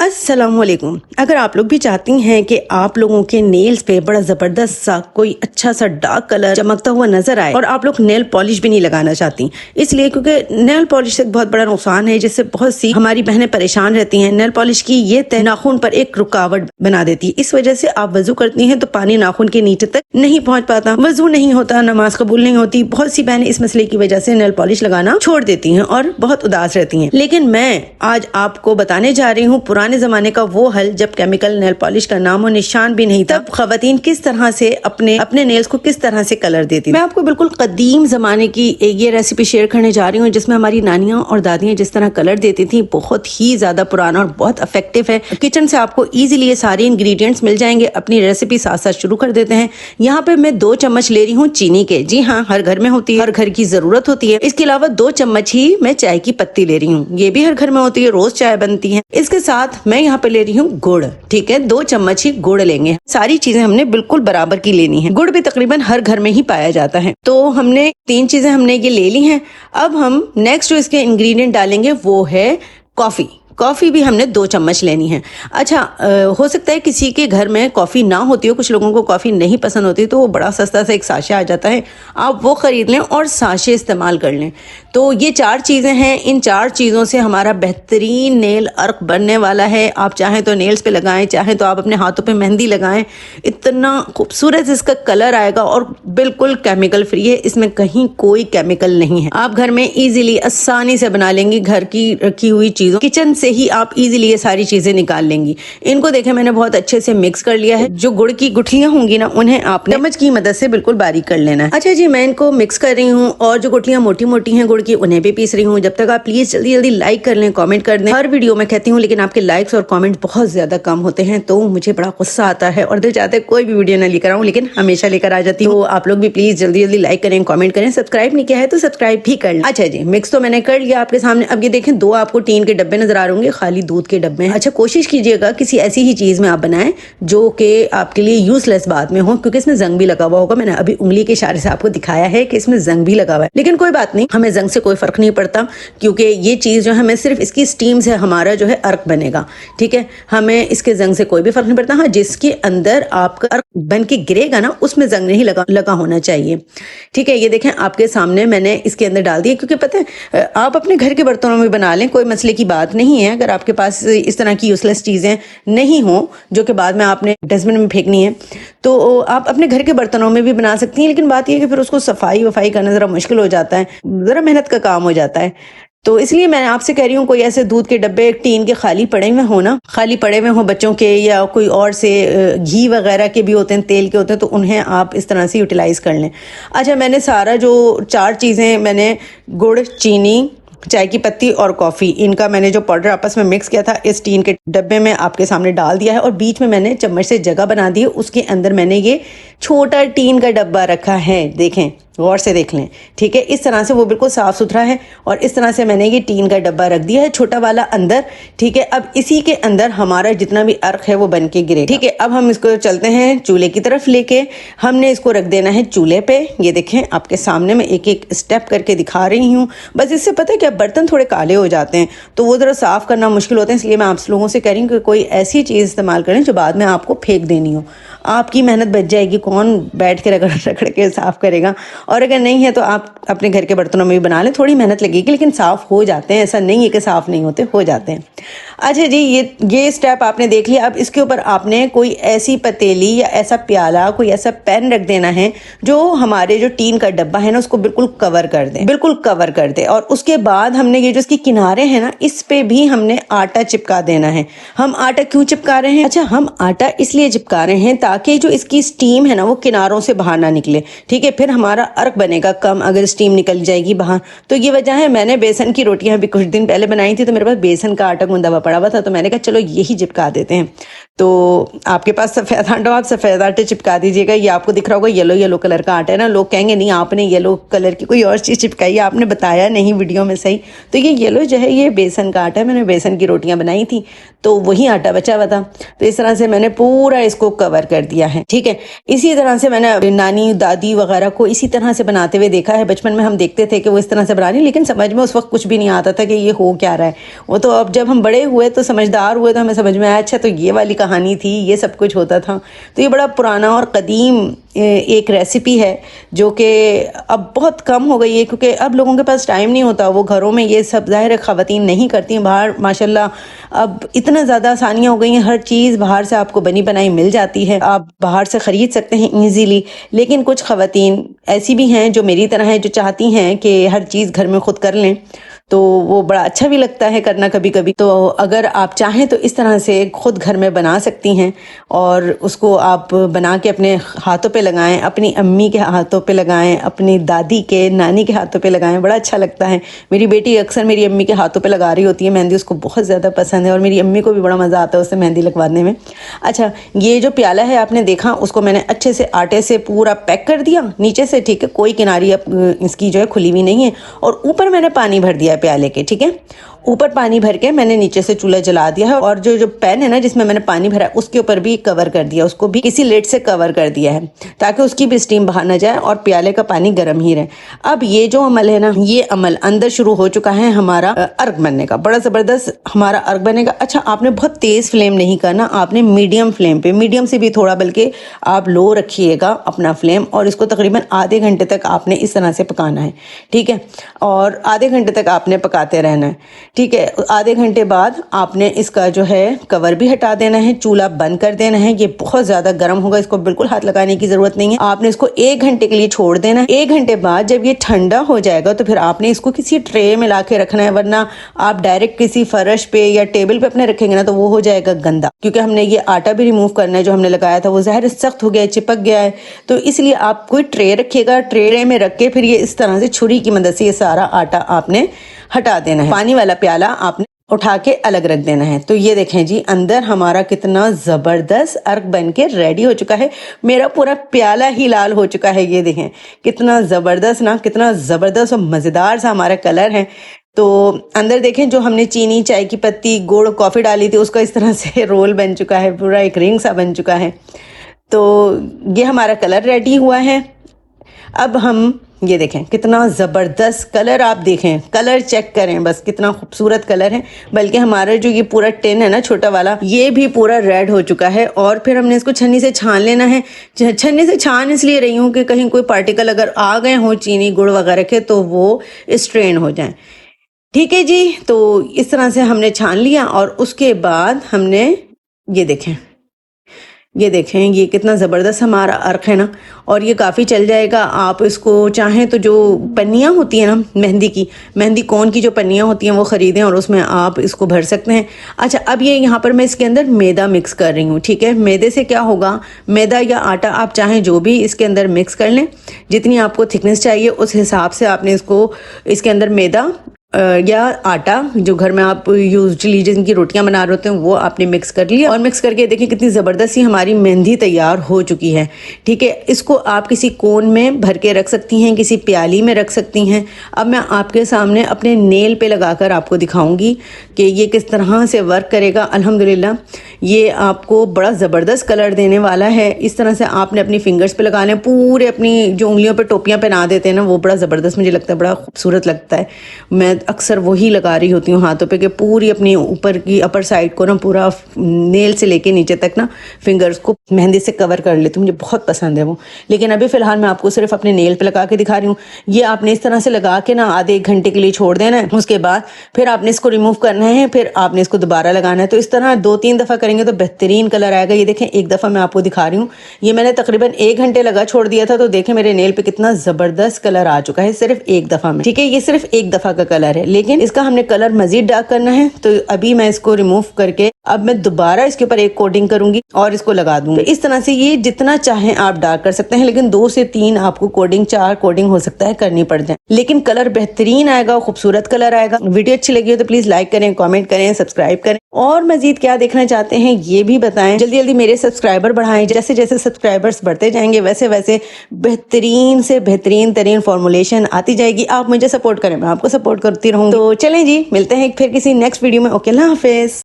अस्सलामुअलैकुम। अगर आप लोग भी चाहती हैं कि आप लोगों के नेल्स पे बड़ा ज़बरदस्त सा कोई अच्छा सा डार्क कलर चमकता हुआ नजर आए और आप लोग नेल पॉलिश भी नहीं लगाना चाहती, इसलिए क्योंकि नेल पॉलिश से बहुत बड़ा नुकसान है जिससे बहुत सी हमारी बहनें परेशान रहती हैं। नेल पॉलिश की ये तह नाखून पर एक रुकावट बना देती है। इस वजह से आप वजू करती हैं तो पानी नाखून के नीचे तक नहीं पहुंच पाता, वजू नहीं होता, नमाज कबूल नहीं होती। बहुत सी बहनें इस मसले की वजह से नेल पॉलिश लगाना छोड़ देती हैं और बहुत उदास रहती हैं। लेकिन मैं आज आपको बताने जा रही हूँ पुराने जमाने का वो हल जब केमिकल नेल पॉलिश का नामो निशान भी नहीं था। तब खवातीन किस तरह से अपने नेल्स को किस तरह से कलर देती। मैं आपको बिल्कुल कदीम जमाने की ये रेसिपी शेयर करने जा रही हूँ जिसमें हमारी नानियां और दादियां जिस तरह कलर देती थी, बहुत ही ज्यादा पुराना और बहुत इफेक्टिव है। किचन से आपको इजीली ये सारे इंग्रेडिएंट्स मिल जाएंगे। अपनी रेसिपी साथ साथ शुरू कर देते हैं। यहाँ पे मैं 2 चम्मच ले रही हूँ चीनी के। जी हाँ, हर घर में होती है, हर घर की जरूरत होती है। इसके अलावा 2 चम्मच ही मैं चाय की पत्ती ले रही हूँ, ये भी हर घर में होती है, रोज चाय बनती है। इसके साथ मैं यहाँ पे ले रही हूँ गुड़। ठीक है, 2 चम्मच ही गुड़ लेंगे। सारी चीजें हमने बिल्कुल बराबर की लेनी है। गुड़ भी तकरीबन हर घर में ही पाया जाता है। तो हमने 3 चीजें हमने ये ले ली हैं। अब हम नेक्स्ट जो इसके इंग्रेडिएंट डालेंगे वो है कॉफी। कॉफी भी हमने 2 चम्मच लेनी है। अच्छा, हो सकता है किसी के घर में कॉफी ना होती हो, कुछ लोगों को कॉफी नहीं पसंद होती, तो वो बड़ा सस्ता सा एक साशे आ जाता है, आप वो खरीद लें और साशे इस्तेमाल कर लें। तो ये 4 चीजें हैं। इन 4 चीजों से हमारा बेहतरीन नेल अर्क बनने वाला है। आप चाहें तो नेल्स पे लगाएं, चाहें तो आप अपने हाथों पे मेहंदी लगाएं। इतना खूबसूरत इसका कलर आएगा और बिल्कुल केमिकल फ्री है, इसमें कहीं कोई केमिकल नहीं है। आप घर में इजीली आसानी से बना लेंगी। घर की रखी हुई चीजों, किचन से ही आप इजीली ये सारी चीजें निकाल लेंगी। इनको देखें, मैंने बहुत अच्छे से मिक्स कर लिया है। जो गुड़ की गुठलियां होंगी ना, उन्हें आपने चम्मच की मदद से बिल्कुल बारीक कर लेना है। अच्छा जी, मैं इनको मिक्स कर रही हूँ और जो गुठलियां मोटी मोटी हैं गुड़ की, उन्हें भी पीस रही हूँ। जब तक आप प्लीज जल्दी जल्दी लाइक कर लें, कॉमेंट कर दें। हर वीडियो में कहती हूँ, लेकिन आपके लाइक्स और कॉमेंट बहुत ज्यादा कम होते हैं, तो मुझे बड़ा गुस्सा आता है और दिल चाहता है कोई भी वीडियो ना लेकर आऊँ, लेकिन हमेशा लेकर आ जाती हूँ। तो आप लोग भी प्लीज जल्दी जल्दी लाइक करें, कॉमेंट करें। सब्सक्राइब नहीं किया है तो सब्सक्राइब भी कर लें। अच्छा जी, मिक्स तो मैंने कर लिया आपके सामने। अब ये देखें, 2 आपको टीन के डब्बे नजर आ रहे होंगे, खाली दूध के डब्बे हैं। अच्छा, कोशिश कीजिएगा किसी ऐसी ही चीज में आप बनाएं जो कि आपके लिए यूजलेस बाद में हो, क्योंकि इसमें जंग भी लगा हुआ होगा। मैंने अभी उंगली के इशारे से आपको दिखाया है कि इसमें जंग भी लगा हुआ है, लेकिन कोई बात नहीं, हमें जंग से कोई फर्क नहीं पड़ता, क्योंकि ये चीज जो है, हमें सिर्फ इसकी स्टीम से हमारा जो है अर्क बनेगा। ठीक है, हमें इसके जंग से कोई भी फर्क नहीं पड़ता। हाँ, जिसके अंदर आपका अर्क बन के गिरेगा ना, उसमें जंग नहीं लगा होना चाहिए। ठीक है, ये देखें आपके सामने मैंने इसके अंदर डाल दिया, क्योंकि पता है आप अपने घर के बर्तनों में बना लें, कोई मसले की बात नहीं है। अगर आपके पास इस तरह की यूजलेस चीजें नहीं हो जो कि बाद में आपने डस्टबिन में फेंकनी है, तो आप अपने घर के बर्तनों में भी बना सकती हैं। लेकिन बात यह है कि फिर उसको सफाई वफाई करना जरा मुश्किल हो जाता है, जरा मेहनत का काम हो जाता है। तो इसलिए मैं आपसे कह रही हूँ, कोई ऐसे दूध के डब्बे टीन के खाली पड़े हुए हो ना, खाली पड़े हुए हो बच्चों के, या कोई और से घी वगैरह के भी होते हैं, तेल के होते हैं, तो उन्हें आप इस तरह से यूटिलाइज कर लें। अच्छा, मैंने सारा जो 4 चीजें, मैंने गुड़, चीनी, चाय की पत्ती और कॉफी, इनका मैंने जो पाउडर आपस में मिक्स किया था, इस टीन के डब्बे में आपके सामने डाल दिया है और बीच में मैंने चम्मच से जगह बना दी है। उसके अंदर मैंने ये छोटा टीन का डब्बा रखा है, देखें, गौर से देख लें। ठीक है, इस तरह से वो बिल्कुल साफ सुथरा है और इस तरह से मैंने ये टीन का डब्बा रख दिया है, छोटा वाला अंदर। ठीक है, अब इसी के अंदर हमारा जितना भी अर्क है वो बन के गिरे। ठीक है, अब हम इसको चलते हैं चूल्हे की तरफ लेके। हमने इसको रख देना है चूल्हे पे। ये देखें आपके सामने मैं एक एक स्टेप करके दिखा रही हूँ। बस इससे पता है क्या, बर्तन थोड़े काले हो जाते हैं तो वो जरा साफ करना मुश्किल होता है, इसलिए मैं आप लोगों से कह रही हूँ कि कोई ऐसी चीज इस्तेमाल करें जो बाद में आपको फेंक देनी हो। आपकी मेहनत बच जाएगी, कौन बैठ के रगड़ के साफ करेगा। और अगर नहीं है तो आप अपने घर के बर्तनों में भी बना लें, थोड़ी मेहनत लगेगी लेकिन साफ हो जाते हैं, ऐसा नहीं है कि साफ नहीं होते, हो जाते हैं। अच्छा जी, ये स्टेप आपने देख लिया। अब इसके ऊपर आपने कोई ऐसी पतीली या ऐसा प्याला, कोई ऐसा पैन रख देना है जो हमारे जो टीन का डब्बा है ना, उसको बिल्कुल कवर कर दे, बिल्कुल कवर कर दे। और उसके बाद हमने ये जो इसके किनारे हैं ना, इस पे भी हमने आटा चिपका देना है। हम आटा क्यों चिपका रहे हैं? अच्छा, हम आटा इसलिए चिपका रहे हैं ताकि जो इसकी स्टीम है ना, वो किनारों से बाहर ना निकले। ठीक है, फिर हमारा अर्क बनेगा कम अगर स्टीम निकल जाएगी बाहर, तो ये वजह है। मैंने बेसन की रोटियां भी कुछ दिन पहले बनाई थी, तो मेरे पास बेसन का आटा गूंदा हुआ पड़ा हुआ था, तो मैंने कहा चलो यही चिपका देते हैं। तो आपके पास सफेद आटा, आप सफेद आटे चिपका दीजिएगा। ये आपको दिख रहा होगा येलो येलो कलर का आटा है ना, लोग कहेंगे नहीं आपने येलो कलर की कोई और चीज चिपकाई है, आपने बताया नहीं वीडियो में सही। तो ये येलो जो है ये बेसन का आटा है, मैंने बेसन की रोटियां बनाई थी तो वही आटा बचा हुआ था। तो इस तरह से मैंने पूरा इसको कवर कर कर दिया है। ठीक है, इसी तरह से मैंने नानी दादी वगैरह को इसी तरह से बनाते हुए देखा है। बचपन में हम देखते थे कि वो इस तरह से बना रही, लेकिन समझ में उस वक्त कुछ भी नहीं आता था कि ये हो क्या रहा है। वो तो अब जब हम बड़े हुए तो समझदार हुए तो हमें समझ में आया, अच्छा तो ये वाली कहानी थी, ये सब कुछ होता था। तो ये बड़ा पुराना और कदीम एक रेसिपी है जो कि अब बहुत कम हो गई है, क्योंकि अब लोगों के पास टाइम नहीं होता। वो घरों में ये सब ज़ाहिर ख़वातीन नहीं करती हैं। बाहर माशाल्लाह अब इतना ज़्यादा आसानियाँ हो गई हैं, हर चीज़ बाहर से आपको बनी बनाई मिल जाती है, आप बाहर से ख़रीद सकते हैं ईज़िली। लेकिन कुछ ख़वातीन ऐसी भी हैं जो मेरी तरह हैं, जो चाहती हैं कि हर चीज़ घर में खुद कर लें, तो वो बड़ा अच्छा भी लगता है करना कभी कभी। तो अगर आप चाहें तो इस तरह से खुद घर में बना सकती हैं और उसको आप बना के अपने हाथों पे लगाएं, अपनी अम्मी के हाथों पे लगाएं, अपनी दादी के नानी के हाथों पे लगाएं, बड़ा अच्छा लगता है। मेरी बेटी अक्सर मेरी अम्मी के हाथों पे लगा रही होती है मेहंदी, उसको बहुत ज़्यादा पसंद है और मेरी अम्मी को भी बड़ा मज़ा आता है उससे मेहंदी लगवाने में। अच्छा, ये जो प्याला है आपने देखा, उसको मैंने अच्छे से आटे से पूरा पैक कर दिया नीचे से। ठीक है, कोई किनारी अब इसकी जो है खुली हुई नहीं है, और ऊपर मैंने पानी भर दिया प्याले के। ठीक है, ऊपर पानी भर के मैंने नीचे से चूल्हा जला दिया है, और जो पैन है ना जिसमें मैंने पानी भरा है उसके ऊपर भी कवर कर दिया, उसको भी किसी लेड से कवर कर दिया है ताकि उसकी भी स्टीम बाहर ना जाए और प्याले का पानी गर्म ही रहे। अब ये जो अमल है ना, ये अमल अंदर शुरू हो चुका है हमारा अर्ग बनने का, बड़ा ज़बरदस्त हमारा अर्ग बनेगा। अच्छा, आपने बहुत तेज़ फ्लेम नहीं करना, आपने मीडियम फ्लेम पे, मीडियम से भी थोड़ा बल्कि आप लो रखिएगा अपना फ्लेम, और इसको तकरीबन आधे घंटे तक आपने इस तरह से पकाना है। ठीक है, और आधे घंटे तक आपने पकाते रहना है। ठीक है, आधे घंटे बाद आपने इसका जो है कवर भी हटा देना है, चूल्हा बंद कर देना है। ये बहुत ज़्यादा गर्म होगा, इसको बिल्कुल हाथ लगाने की ज़रूरत नहीं है। आपने इसको 1 घंटे के लिए छोड़ देना है। 1 घंटे बाद जब ये ठंडा हो जाएगा तो फिर आपने इसको किसी ट्रे में ला के रखना है, वरना आप डायरेक्ट किसी फर्श पे या टेबल पे अपने रखेंगे ना तो वो हो जाएगा गंदा, क्योंकि हमने ये आटा भी रिमूव करना है जो हमने लगाया था, वो ज़ाहिर सख्त हो गया है, चिपक गया है। तो इसलिए आप कोई ट्रे रखिएगा, ट्रे में रख के फिर ये इस तरह से छुरी की मदद से ये सारा आटा आपने हटा देना है। पानी वाला प्याला आपने उठा के अलग रख देना है। तो ये देखें जी, अंदर हमारा कितना ज़बरदस्त अर्ग बन के रेडी हो चुका है। मेरा पूरा प्याला ही लाल हो चुका है। ये देखें कितना ज़बरदस्त ना, कितना ज़बरदस्त और मज़ेदार सा हमारा कलर है। तो अंदर देखें जो हमने चीनी, चाय की पत्ती, गुड़, कॉफ़ी डाली थी, उसका इस तरह से रोल बन चुका है, पूरा एक रिंग सा बन चुका है। तो ये हमारा कलर रेडी हुआ है। अब हम ये देखें कितना ज़बरदस्त कलर, आप देखें कलर चेक करें बस, कितना खूबसूरत कलर है। बल्कि हमारा जो ये पूरा टिन है ना छोटा वाला, ये भी पूरा रेड हो चुका है। और फिर हमने इसको छन्नी से छान लेना है। छन्नी से छान इसलिए रही हूँ कि कहीं कोई पार्टिकल अगर आ गए हों चीनी गुड़ वगैरह के तो वो स्ट्रेन हो जाए। ठीक है जी, तो इस तरह से हमने छान लिया और उसके बाद हमने ये देखें ये कितना ज़बरदस्त हमारा अर्क है ना, और ये काफ़ी चल जाएगा। आप इसको चाहें तो जो पन्नियाँ होती हैं ना मेहंदी कोन की जो पन्नियाँ होती हैं वो ख़रीदें और उसमें आप इसको भर सकते हैं। अच्छा, अब ये यहाँ पर मैं इसके अंदर मैदा मिक्स कर रही हूँ। ठीक है, मैदे से क्या होगा, मैदा या आटा आप चाहें जो भी इसके अंदर मिक्स कर लें, जितनी आपको थिकनेस चाहिए उस हिसाब से आपने इसको इसके अंदर मैदा या आटा जो घर में आप यूजली जिनकी रोटियां बना रहे होते हैं वो आपने मिक्स कर लिया, और मिक्स करके देखिए कितनी ज़बरदस्त सी हमारी मेहंदी तैयार हो चुकी है। ठीक है, इसको आप किसी कोन में भर के रख सकती हैं, किसी प्याली में रख सकती हैं। अब मैं आपके सामने अपने नेल पे लगाकर आपको दिखाऊंगी कि ये किस तरह से वर्क करेगा। अल्हम्दुलिल्लाह ये आपको बड़ा ज़बरदस्त कलर देने वाला है। इस तरह से आपने अपनी फिंगर्स पे लगाने, पूरे अपनी जो उंगलियों पे टोपियाँ पहना देते हैं ना, वो बड़ा ज़बरदस्त मुझे लगता है, बड़ा खूबसूरत लगता है। मैं अक्सर वही लगा रही होती हूँ हाथों पे कि पूरी अपनी ऊपर की अपर साइड को ना पूरा नेल से लेके नीचे तक ना फिंगर्स को मेहंदी से कवर कर लेती हूँ, मुझे बहुत पसंद है वो। लेकिन अभी फ़िलहाल मैं आपको सिर्फ अपने नेल पे लगा के दिखा रही हूँ। ये आपने इस तरह से लगा के ना आधे 1 घंटे के लिए छोड़ देना है। उसके बाद फिर आपने इसको रिमूव करना है, फिर आपने इसको दोबारा लगाना है। तो इस तरह 2-3 दफ़ा करेंगे तो बेहतरीन कलर आएगा। ये देखें एक दफ़ा मैं आपको दिखा रही हूँ, ये मैंने तकरीबन 1 घंटे लगा छोड़ दिया था, तो देखें मेरे नेल पे कितना ज़बरदस्त कलर आ चुका है सिर्फ 1 दफ़ा में। ठीक है, ये सिर्फ 1 दफ़ा का कलर है, लेकिन इसका हमने कलर मजीद डार्क करना है। तो अभी मैं इसको रिमूव करके अब मैं दोबारा इसके ऊपर एक कोटिंग करूंगी और इसको लगा दूंगी। तो इस तरह से ये जितना चाहें आप डार्क कर सकते हैं, लेकिन 2 से 3 आपको कोटिंग, 4 कोटिंग हो सकता है करनी पड़ जाए, लेकिन कलर बेहतरीन आएगा, खूबसूरत कलर आएगा। वीडियो अच्छी लगी हो तो प्लीज लाइक करें, कमेंट करें, सब्सक्राइब करें, और मजीद क्या देखना चाहते हैं ये भी बताएं। जल्दी जल्दी मेरे सब्सक्राइबर बढ़ाएं। जैसे जैसे सब्सक्राइबर्स बढ़ते जाएंगे वैसे वैसे बेहतरीन से बेहतरीन तरीन फॉर्मुलेशन आती जाएगी। आप मुझे सपोर्ट करें, मैं आपको सपोर्ट करती रहूंगी। तो चलें जी, मिलते हैं फिर किसी नेक्स्ट वीडियो में। ओके, अल्लाह हाफिज।